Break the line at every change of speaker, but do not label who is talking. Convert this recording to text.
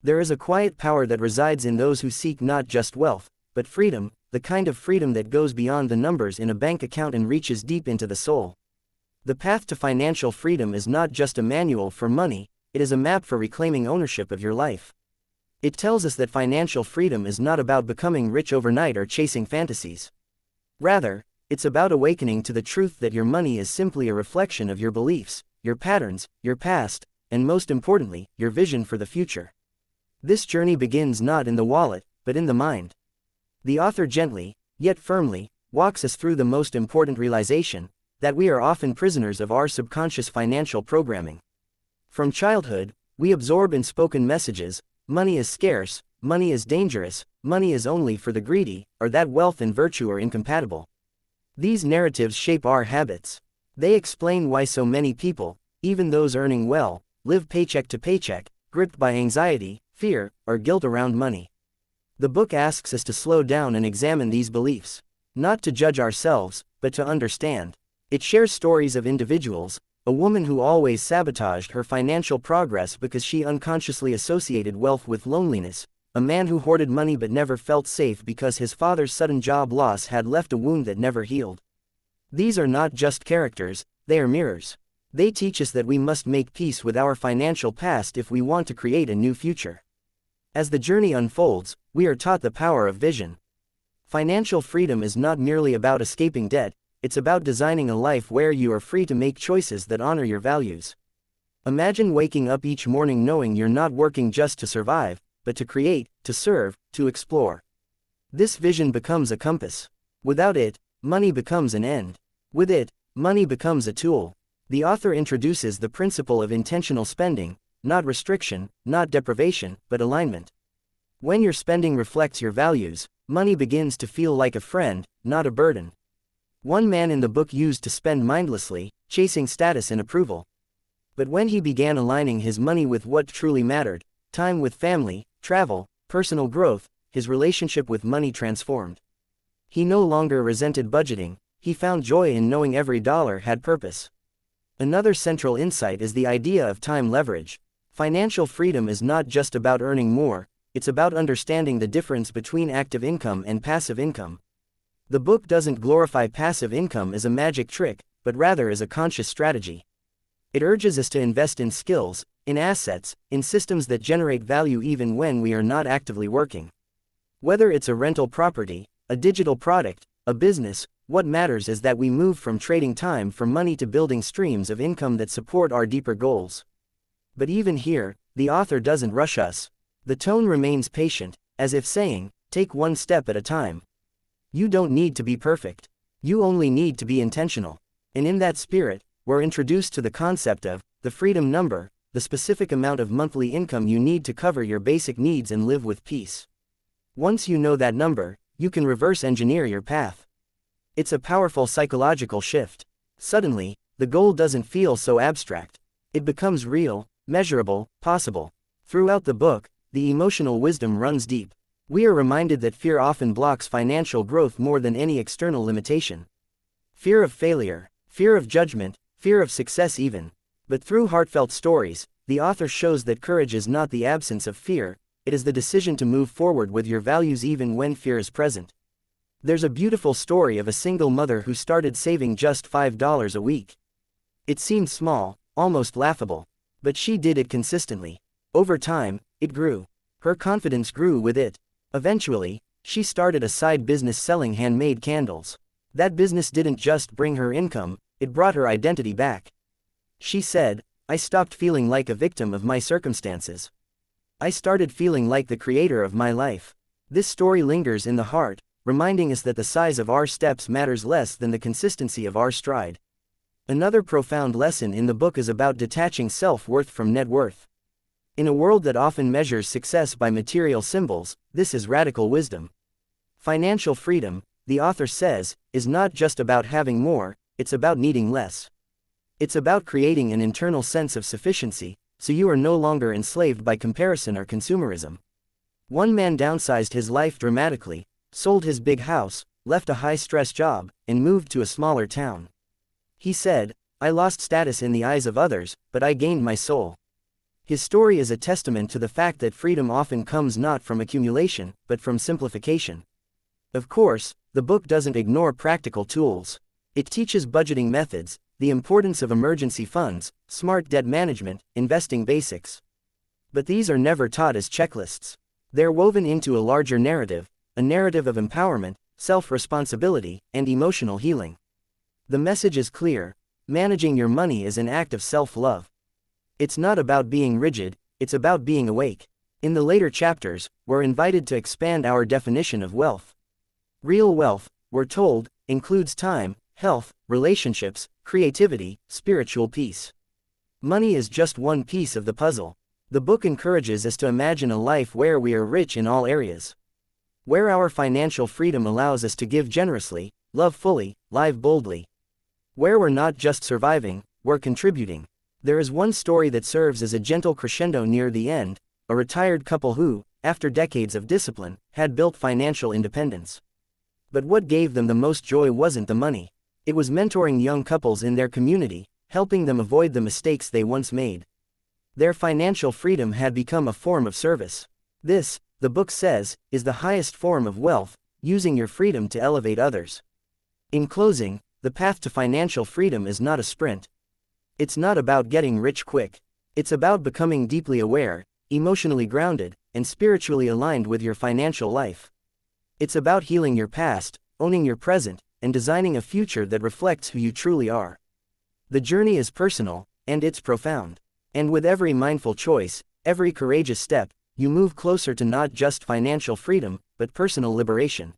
There is a quiet power that resides in those who seek not just wealth, but freedom, the kind of freedom that goes beyond the numbers in a bank account and reaches deep into the soul. The path to financial freedom is not just a manual for money, it is a map for reclaiming ownership of your life. It tells us that financial freedom is not about becoming rich overnight or chasing fantasies. Rather, it's about awakening to the truth that your money is simply a reflection of your beliefs, your patterns, your past, and most importantly, your vision for the future. This journey begins not in the wallet, but in the mind. The author gently, yet firmly, walks us through the most important realization, that we are often prisoners of our subconscious financial programming. From childhood, we absorb unspoken messages: money is scarce, money is dangerous, money is only for the greedy, or that wealth and virtue are incompatible. These narratives shape our habits. They explain why so many people, even those earning well, live paycheck to paycheck, gripped by anxiety, fear, or guilt around money. The book asks us to slow down and examine these beliefs, not to judge ourselves, but to understand. It shares stories of individuals: a woman who always sabotaged her financial progress because she unconsciously associated wealth with loneliness, a man who hoarded money but never felt safe because his father's sudden job loss had left a wound that never healed. These are not just characters, they are mirrors. They teach us that we must make peace with our financial past if we want to create a new future. As the journey unfolds, we are taught the power of vision. Financial freedom is not merely about escaping debt, it's about designing a life where you are free to make choices that honor your values. Imagine waking up each morning knowing you're not working just to survive, but to create, to serve, to explore. This vision becomes a compass. Without it, money becomes an end. With it, money becomes a tool. The author introduces the principle of intentional spending, not restriction, not deprivation, but alignment. When your spending reflects your values, money begins to feel like a friend, not a burden. One man in the book used to spend mindlessly, chasing status and approval. But when he began aligning his money with what truly mattered, time with family, travel, personal growth, his relationship with money transformed. He no longer resented budgeting, he found joy in knowing every dollar had purpose. Another central insight is the idea of time leverage. Financial freedom is not just about earning more, it's about understanding the difference between active income and passive income. The book doesn't glorify passive income as a magic trick, but rather as a conscious strategy. It urges us to invest in skills, in assets, in systems that generate value even when we are not actively working. Whether it's a rental property, a digital product, a business, what matters is that we move from trading time for money to building streams of income that support our deeper goals. But even here, the author doesn't rush us. The tone remains patient, as if saying, take one step at a time. You don't need to be perfect. You only need to be intentional. And in that spirit, we're introduced to the concept of the freedom number, the specific amount of monthly income you need to cover your basic needs and live with peace. Once you know that number, you can reverse engineer your path. It's a powerful psychological shift. Suddenly, the goal doesn't feel so abstract. It becomes real, measurable, possible. Throughout the book, the emotional wisdom runs deep. We are reminded that fear often blocks financial growth more than any external limitation. Fear of failure, fear of judgment, fear of success even. But through heartfelt stories, the author shows that courage is not the absence of fear, it is the decision to move forward with your values even when fear is present. There's a beautiful story of a single mother who started saving just $5 a week. It seemed small, almost laughable. But she did it consistently. Over time, it grew. Her confidence grew with it. Eventually, she started a side business selling handmade candles. That business didn't just bring her income, it brought her identity back. She said, I stopped feeling like a victim of my circumstances. I started feeling like the creator of my life. This story lingers in the heart, reminding us that the size of our steps matters less than the consistency of our stride. Another profound lesson in the book is about detaching self-worth from net worth. In a world that often measures success by material symbols, this is radical wisdom. Financial freedom, the author says, is not just about having more, it's about needing less. It's about creating an internal sense of sufficiency, so you are no longer enslaved by comparison or consumerism. One man downsized his life dramatically, sold his big house, left a high-stress job, and moved to a smaller town. He said, I lost status in the eyes of others, but I gained my soul. His story is a testament to the fact that freedom often comes not from accumulation, but from simplification. Of course, the book doesn't ignore practical tools. It teaches budgeting methods, the importance of emergency funds, smart debt management, investing basics. But these are never taught as checklists. They're woven into a larger narrative, a narrative of empowerment, self-responsibility, and emotional healing. The message is clear: managing your money is an act of self-love. It's not about being rigid, it's about being awake. In the later chapters, we're invited to expand our definition of wealth. Real wealth, we're told, includes time, health, relationships, creativity, spiritual peace. Money is just one piece of the puzzle. The book encourages us to imagine a life where we are rich in all areas. Where our financial freedom allows us to give generously, love fully, live boldly. Where we're not just surviving, we're contributing. There is one story that serves as a gentle crescendo near the end: a retired couple who, after decades of discipline, had built financial independence. But what gave them the most joy wasn't the money. It was mentoring young couples in their community, helping them avoid the mistakes they once made. Their financial freedom had become a form of service. This, the book says, is the highest form of wealth, using your freedom to elevate others. In closing, the path to financial freedom is not a sprint. It's not about getting rich quick. It's about becoming deeply aware, emotionally grounded, and spiritually aligned with your financial life. It's about healing your past, owning your present, and designing a future that reflects who you truly are. The journey is personal, and it's profound. And with every mindful choice, every courageous step, you move closer to not just financial freedom, but personal liberation.